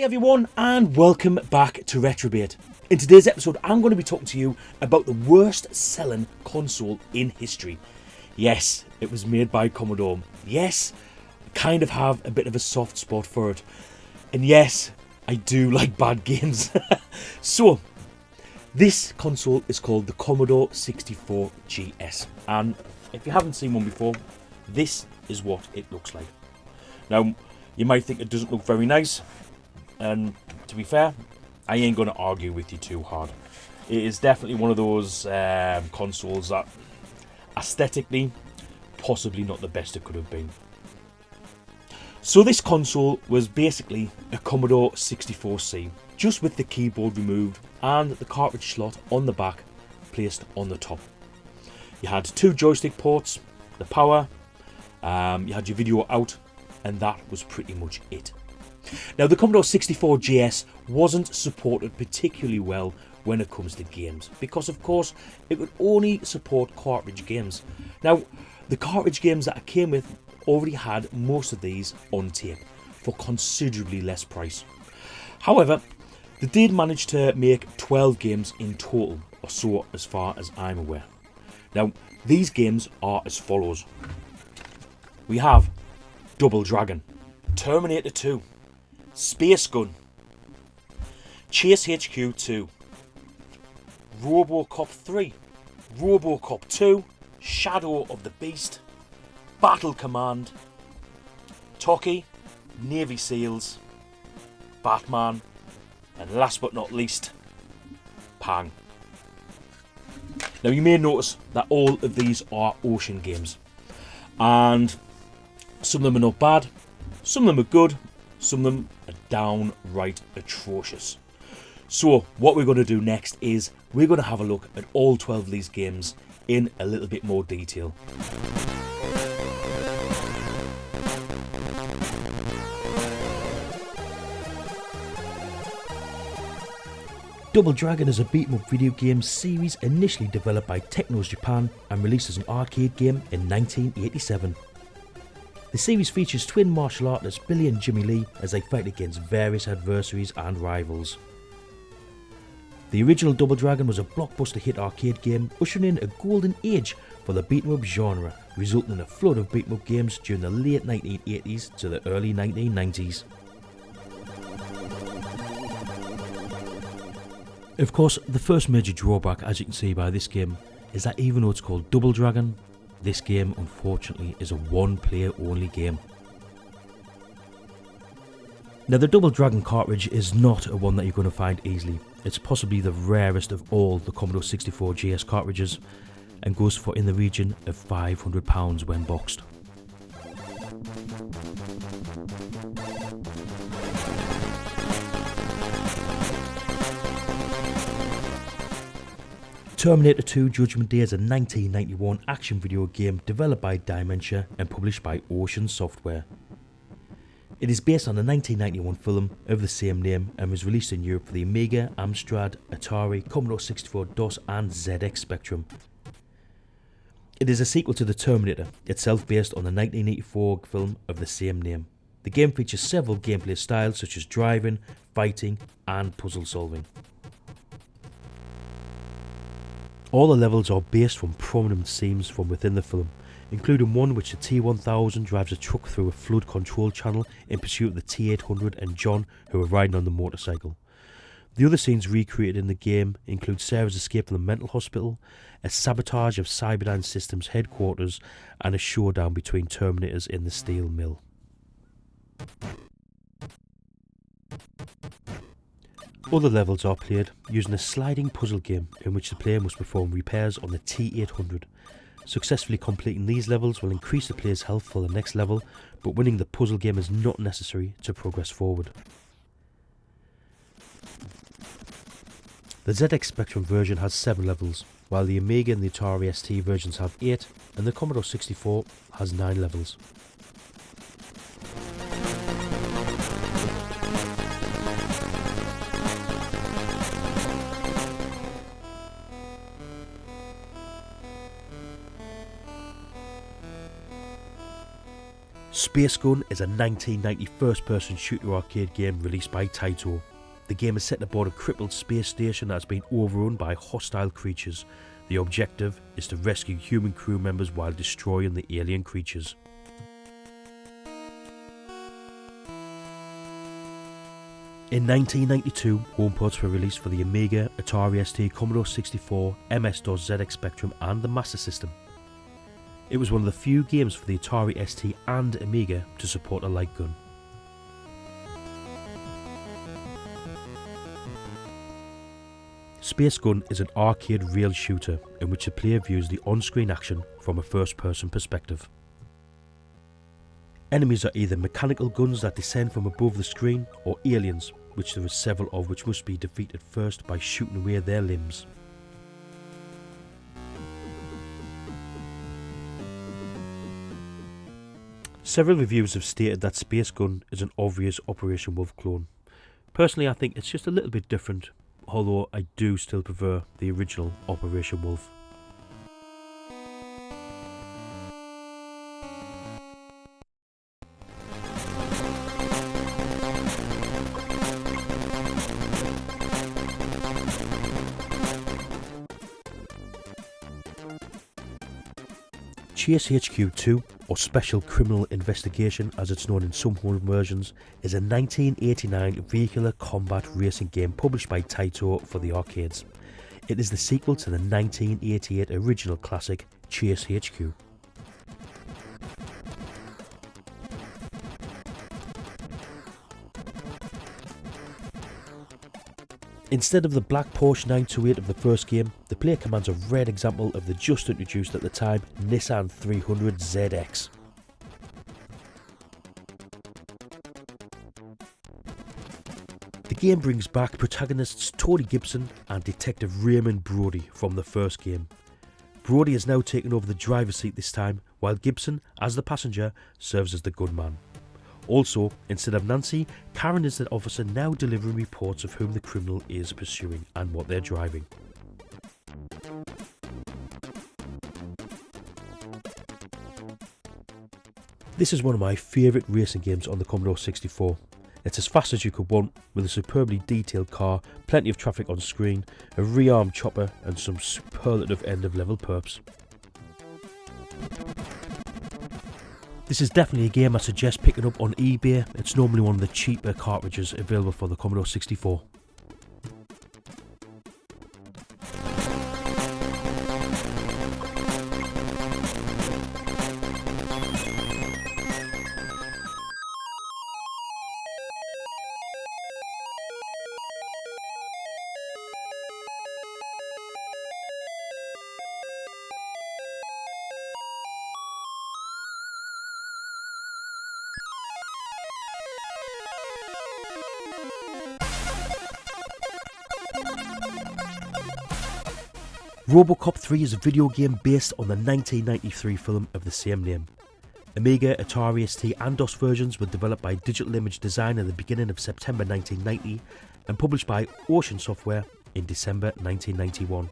everyone and welcome back to RetroB8. In today's episode I'm going to be talking to you about the worst selling console in history. Yes, it was made by Commodore. Yes, I kind of have a bit of a soft spot for it. And yes, I do like bad games. So, this console is called the Commodore 64GS. And if you haven't seen one before, this is what it looks like. Now, you might think it doesn't look very nice. And to be fair, I ain't going to argue with you too hard. It is definitely one of those consoles that aesthetically, possibly not the best it could have been. So this console was basically a Commodore 64C, just with the keyboard removed and the cartridge slot on the back placed on the top. You had two joystick ports, the power, you had your video out, and that was pretty much it. Now, the Commodore 64GS wasn't supported particularly well when it comes to games, because of course it would only support cartridge games. Now, the cartridge games that it came with already had most of these on tape for considerably less price. However, they did manage to make 12 games in total, or so as far as I'm aware. Now, these games are as follows. We have Double Dragon, Terminator 2, Space Gun, Chase HQ 2, Robocop 3, Robocop 2, Shadow of the Beast, Battle Command, Toki, Navy Seals, Batman, and last but not least, Pang. Now, you may notice that all of these are ocean games, and some of them are not bad, some of them are good, some of them are downright atrocious. So what we're going to do next is we're going to have a look at all 12 of these games in a little bit more detail. Double Dragon is a beat-em-up video game series initially developed by Technos Japan and released as an arcade game in 1987. The series features twin martial artists Billy and Jimmy Lee as they fight against various adversaries and rivals. The original Double Dragon was a blockbuster hit arcade game, ushering in a golden age for the beat-em-up genre, resulting in a flood of beat-em-up games during the late 1980s to the early 1990s. Of course, the first major drawback, as you can see by this game, is that even though it's called Double Dragon, this game unfortunately is a one-player only game. Now, the Double Dragon cartridge is not a one that you're going to find easily. It's possibly the rarest of all the Commodore 64GS cartridges and goes for in the region of £500 when boxed. Terminator 2 Judgment Day is a 1991 action video game developed by Dimension and published by Ocean Software. It is based on the 1991 film of the same name and was released in Europe for the Amiga, Amstrad, Atari, Commodore 64 DOS and ZX Spectrum. It is a sequel to the Terminator, itself based on the 1984 film of the same name. The game features several gameplay styles such as driving, fighting and puzzle solving. All the levels are based from prominent scenes from within the film, including one which the T-1000 drives a truck through a flood control channel in pursuit of the T-800 and John, who are riding on the motorcycle. The other scenes recreated in the game include Sarah's escape from the mental hospital, a sabotage of Cyberdyne Systems headquarters, and a showdown between Terminators in the steel mill. Other levels are played using a sliding puzzle game in which the player must perform repairs on the T-800. Successfully completing these levels will increase the player's health for the next level, but winning the puzzle game is not necessary to progress forward. The ZX Spectrum version has 7 levels, while the Amiga and the Atari ST versions have 8, and the Commodore 64 has 9 levels. Space Gun is a 1990 first-person shooter arcade game released by Taito. The game is set aboard a crippled space station that has been overrun by hostile creatures. The objective is to rescue human crew members while destroying the alien creatures. In 1992, home ports were released for the Amiga, Atari ST, Commodore 64, MS-DOS, ZX Spectrum and the Master System. It was one of the few games for the Atari ST and Amiga to support a light gun. Space Gun is an arcade rail shooter in which the player views the on-screen action from a first-person perspective. Enemies are either mechanical guns that descend from above the screen or aliens, which there are several of which must be defeated first by shooting away their limbs. Several reviews have stated that Space Gun is an obvious Operation Wolf clone. Personally, I think it's just a little bit different, although I do still prefer the original Operation Wolf. Chase HQ 2, or Special Criminal Investigation as it's known in some home versions, is a 1989 vehicular combat racing game published by Taito for the arcades. It is the sequel to the 1988 original classic Chase HQ. Instead of the black Porsche 928 of the first game, the player commands a red example of the just introduced at the time Nissan 300 ZX. The game brings back protagonists Tony Gibson and Detective Raymond Brody from the first game. Brody has now taken over the driver's seat this time, while Gibson, as the passenger, serves as the gunman. Also, instead of Nancy, Karen is the officer now delivering reports of whom the criminal is pursuing and what they're driving. This is one of my favourite racing games on the Commodore 64. It's as fast as you could want, with a superbly detailed car, plenty of traffic on screen, a rearmed chopper and some superlative end-of-level perps. This is definitely a game I suggest picking up on eBay. It's normally one of the cheaper cartridges available for the Commodore 64. Robocop 3 is a video game based on the 1993 film of the same name. Amiga, Atari ST and DOS versions were developed by Digital Image Design at the beginning of September 1990 and published by Ocean Software in December 1991.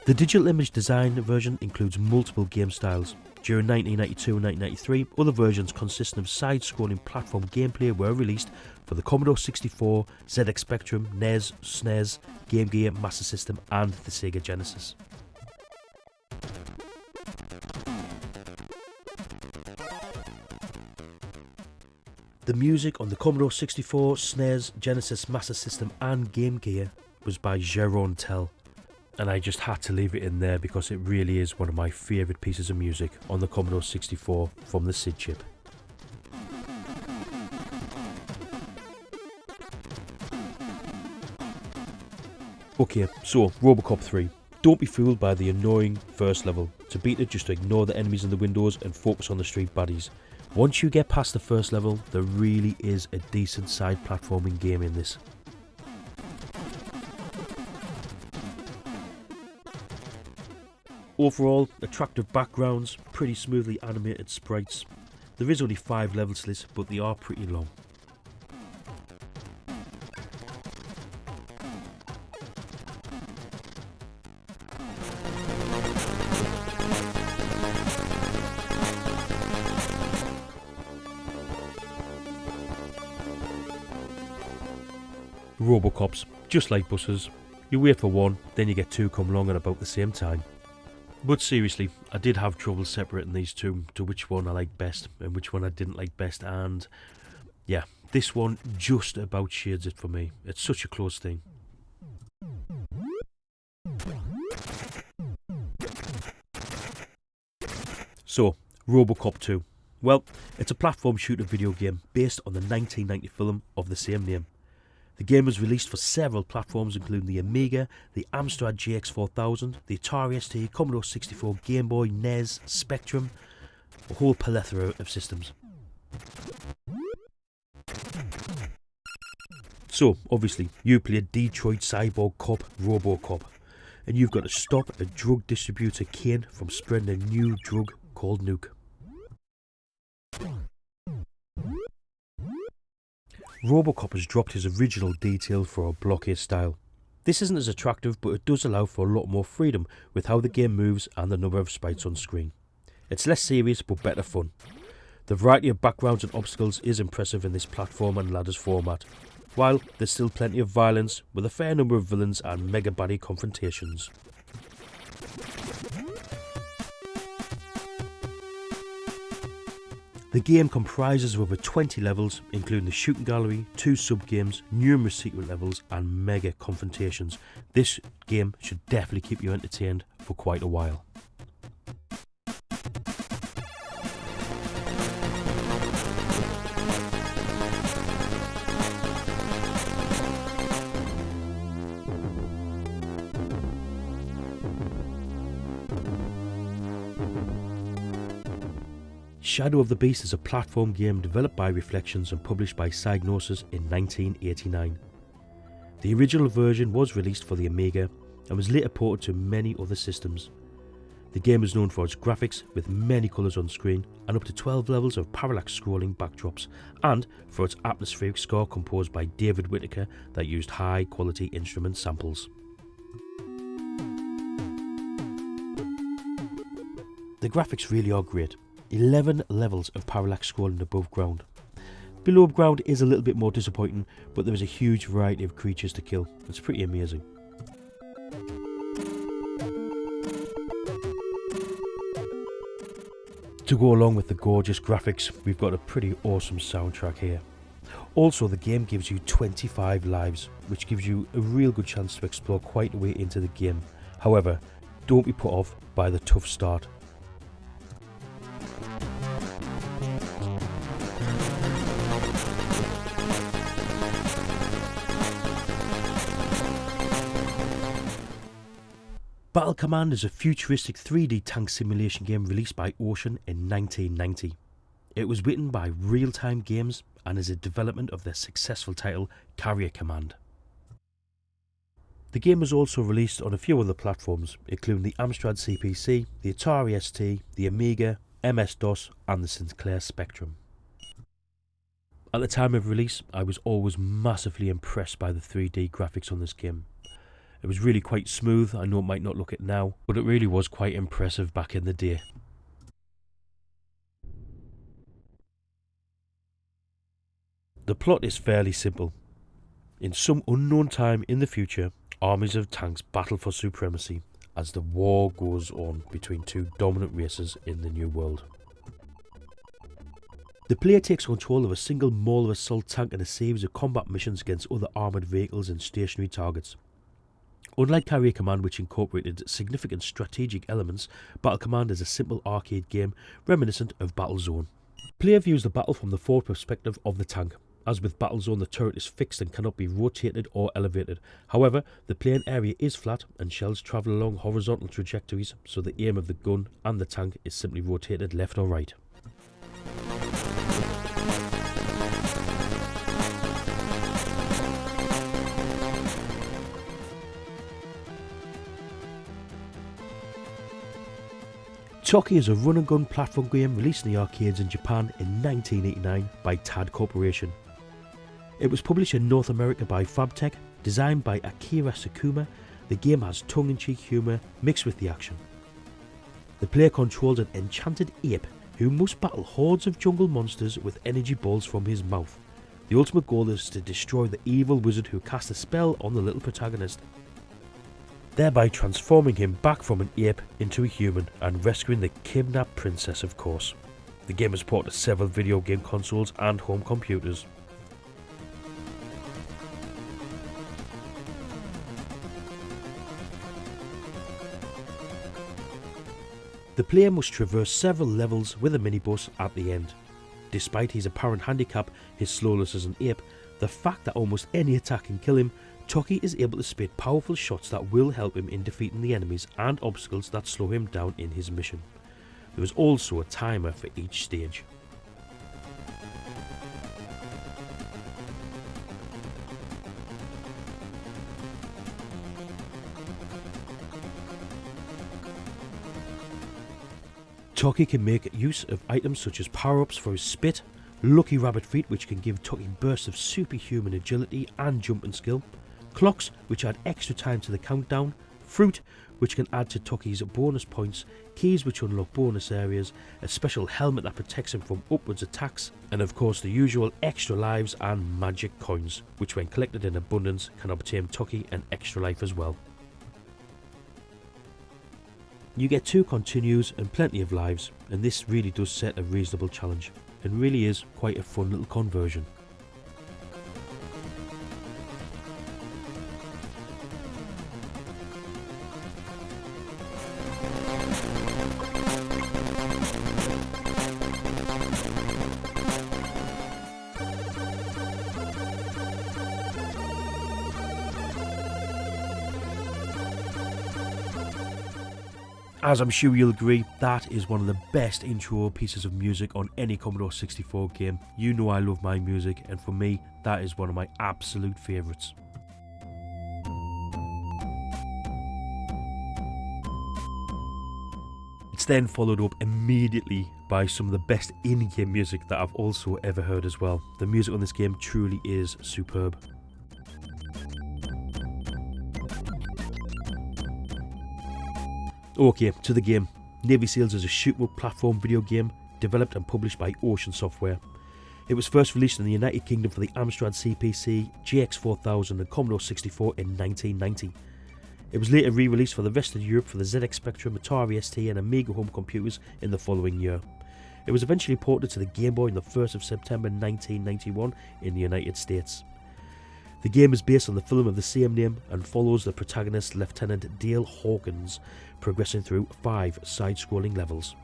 The Digital Image Design version includes multiple game styles. During 1992 and 1993, other versions consisting of side-scrolling platform gameplay were released for the Commodore 64, ZX Spectrum, NES, SNES, Game Gear, Master System and the Sega Genesis. The music on the Commodore 64, SNES, Genesis, Master System and Game Gear was by Jeroen Tel. And I just had to leave it in there because it really is one of my favourite pieces of music on the Commodore 64 from the SID chip. Okay, so Robocop 3. Don't be fooled by the annoying first level. To beat it, just ignore the enemies in the windows and focus on the street baddies. Once you get past the first level, there really is a decent side platforming game in this. Overall, attractive backgrounds, pretty smoothly animated sprites. There is only 5 levels to this, but they are pretty long. Robocops, just like buses. You wait for one, then you get two come along at about the same time. But seriously, I did have trouble separating these two to which one I liked best and which one I didn't like best, and yeah, this one just about shades it for me. It's such a close thing. So, Robocop 2. Well, it's a platform shooter video game based on the 1990 film of the same name. The game was released for several platforms including the Amiga, the Amstrad GX4000, the Atari ST, Commodore 64, Game Boy, NES, Spectrum, a whole plethora of systems. So, obviously, you play Detroit cyborg cop Robocop, and you've got to stop a drug distributor Kane from spreading a new drug called Nuke. Robocop has dropped his original detail for a blockade style. This isn't as attractive, but it does allow for a lot more freedom with how the game moves and the number of sprites on screen. It's less serious but better fun. The variety of backgrounds and obstacles is impressive in this platform and ladders format, while there's still plenty of violence with a fair number of villains and mega baddie confrontations. The game comprises of over 20 levels, including the shooting gallery, 2 sub-games, numerous secret levels and mega confrontations. This game should definitely keep you entertained for quite a while. Shadow of the Beast is a platform game developed by Reflections and published by Psygnosis in 1989. The original version was released for the Amiga and was later ported to many other systems. The game is known for its graphics with many colours on screen and up to 12 levels of parallax scrolling backdrops, and for its atmospheric score composed by David Whittaker that used high quality instrument samples. The graphics really are great. 11 levels of parallax scrolling above ground. Below ground is a little bit more disappointing, but there is a huge variety of creatures to kill. It's pretty amazing. To go along with the gorgeous graphics, we've got a pretty awesome soundtrack here. Also, the game gives you 25 lives, which gives you a real good chance to explore quite a way into the game. However, don't be put off by the tough start. Battle Command is a futuristic 3D tank simulation game released by Ocean in 1990. It was written by Real Time Games and is a development of their successful title Carrier Command. The game was also released on a few other platforms, including the Amstrad CPC, the Atari ST, the Amiga, MS-DOS and the Sinclair Spectrum. At the time of release, I was always massively impressed by the 3D graphics on this game. It was really quite smooth. I know it might not look it now, but it really was quite impressive back in the day. The plot is fairly simple. In some unknown time in the future, armies of tanks battle for supremacy as the war goes on between two dominant races in the new world. The player takes control of a single Mauler assault tank in a series of combat missions against other armoured vehicles and stationary targets. Unlike Carrier Command, which incorporated significant strategic elements, Battle Command is a simple arcade game reminiscent of Battlezone. Player views the battle from the forward perspective of the tank. As with Battlezone, the turret is fixed and cannot be rotated or elevated. However, the playing area is flat and shells travel along horizontal trajectories, so the aim of the gun and the tank is simply rotated left or right. Toki is a run-and-gun platform game released in the arcades in Japan in 1989 by TAD Corporation. It was published in North America by Fabtech, designed by Akira Sakuma. The game has tongue-in-cheek humour mixed with the action. The player controls an enchanted ape who must battle hordes of jungle monsters with energy balls from his mouth. The ultimate goal is to destroy the evil wizard who cast a spell on the little protagonist, thereby transforming him back from an ape into a human and rescuing the kidnapped princess, of course. The game is ported to several video game consoles and home computers. The player must traverse several levels with a minibus at the end. Despite his apparent handicap, his slowness as an ape, the fact that almost any attack can kill him, Toki is able to spit powerful shots that will help him in defeating the enemies and obstacles that slow him down in his mission. There is also a timer for each stage. Toki can make use of items such as power-ups for his spit, lucky rabbit feet which can give Toki bursts of superhuman agility and jumping skill, clocks which add extra time to the countdown, fruit which can add to Toki's bonus points, keys which unlock bonus areas, a special helmet that protects him from upwards attacks, and of course the usual extra lives and magic coins, which when collected in abundance can obtain Toki an extra life as well. You get 2 continues and plenty of lives, and this really does set a reasonable challenge, and really is quite a fun little conversion. As I'm sure you'll agree, that is one of the best intro pieces of music on any Commodore 64 game. You know I love my music, and for me, that is one of my absolute favourites. It's then followed up immediately by some of the best in-game music that I've also ever heard as well. The music on this game truly is superb. Okay, to the game. Navy Seals is a shoot-up platform video game developed and published by Ocean Software. It was first released in the United Kingdom for the Amstrad CPC, GX4000 and Commodore 64 in 1990. It was later re-released for the rest of Europe for the ZX Spectrum, Atari ST and Amiga home computers in the following year. It was eventually ported to the Game Boy on the 1st of September 1991 in the United States. The game is based on the film of the same name and follows the protagonist Lieutenant Dale Hawkins, progressing through 5 side-scrolling levels.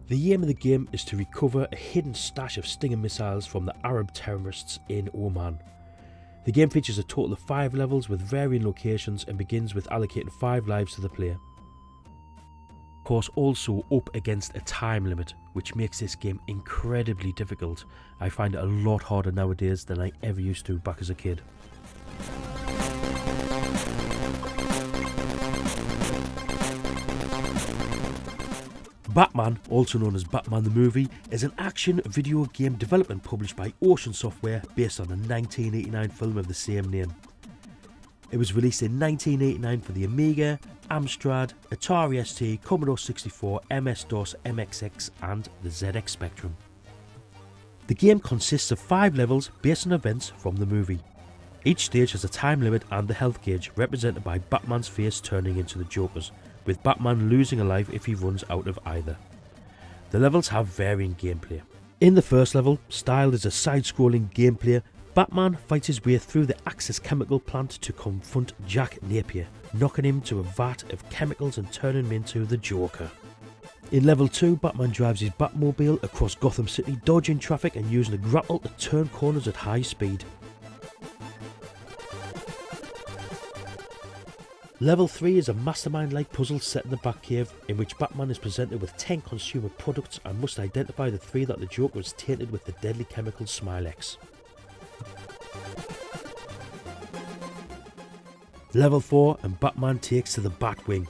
The aim of the game is to recover a hidden stash of Stinger missiles from the Arab terrorists in Oman. The game features a total of 5 levels with varying locations and begins with allocating 5 lives to the player. Of course, also up against a time limit, which makes this game incredibly difficult. I find it a lot harder nowadays than I ever used to back as a kid. Batman, also known as Batman the Movie, is an action video game developed and published by Ocean Software based on a 1989 film of the same name. It was released in 1989 for the Amiga, Amstrad, Atari ST, Commodore 64, MS-DOS, MXX and the ZX Spectrum. The game consists of 5 levels based on events from the movie. Each stage has a time limit and the health gauge represented by Batman's face turning into the Joker's, with Batman losing a life if he runs out of either. The levels have varying gameplay. In the first level, styled as a side-scrolling gameplay, Batman fights his way through the Axis chemical plant to confront Jack Napier, knocking him to a vat of chemicals and turning him into the Joker. In level 2, Batman drives his Batmobile across Gotham City, dodging traffic and using a grapple to turn corners at high speed. Level 3 is a mastermind-like puzzle set in the Batcave, in which Batman is presented with 10 consumer products and must identify the 3 that the Joker has tainted with the deadly chemical Smilex. Level 4 and Batman takes to the Batwing.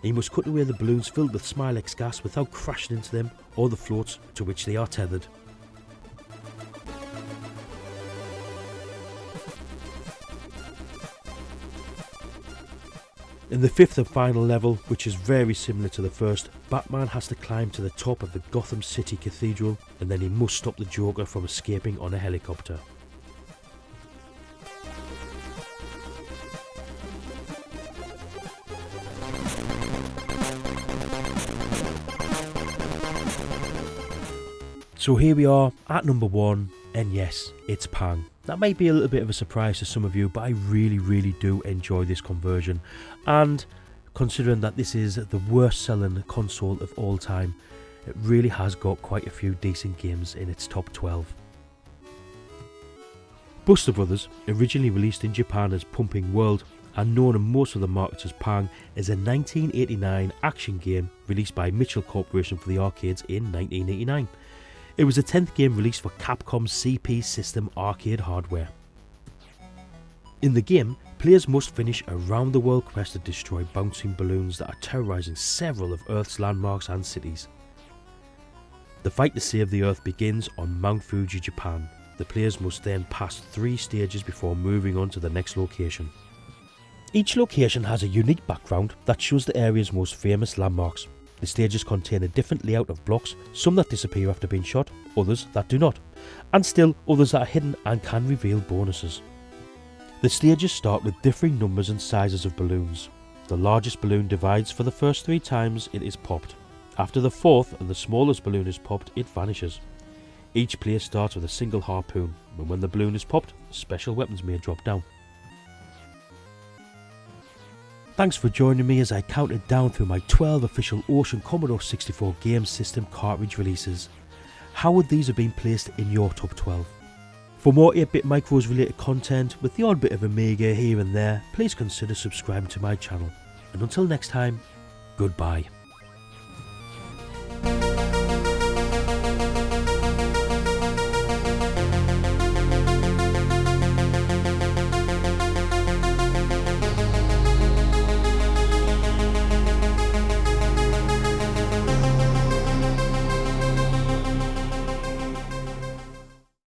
He must cut away the balloons filled with Smilex gas without crashing into them or the floats to which they are tethered. In the fifth and final level, which is very similar to the first, Batman has to climb to the top of the Gotham City Cathedral, and then he must stop the Joker from escaping on a helicopter. So here we are at number 1, and yes, it's Pang. That might be a little bit of a surprise to some of you, but I really do enjoy this conversion, and considering that this is the worst selling console of all time, it really has got quite a few decent games in its top 12. Buster Brothers, originally released in Japan as Pumping World and known in most of the markets as Pang, is a 1989 action game released by Mitchell Corporation for the arcades in 1989. It was the 10th game released for Capcom's CP System arcade hardware. In the game, players must finish a round-the-world quest to destroy bouncing balloons that are terrorising several of Earth's landmarks and cities. The fight to save the Earth begins on Mount Fuji, Japan. The players must then pass 3 stages before moving on to the next location. Each location has a unique background that shows the area's most famous landmarks. The stages contain a different layout of blocks, some that disappear after being shot, others that do not, and still others that are hidden and can reveal bonuses. The stages start with differing numbers and sizes of balloons. The largest balloon divides for the first 3 times it is popped. After the 4th and the smallest balloon is popped, it vanishes. Each player starts with a single harpoon, and when the balloon is popped, special weapons may drop down. Thanks for joining me as I counted down through my 12 official Ocean Commodore 64 game system cartridge releases. How would these have been placed in your top 12? For more 8-bit micros related content with the odd bit of Amiga here and there, please consider subscribing to my channel. And until next time, goodbye.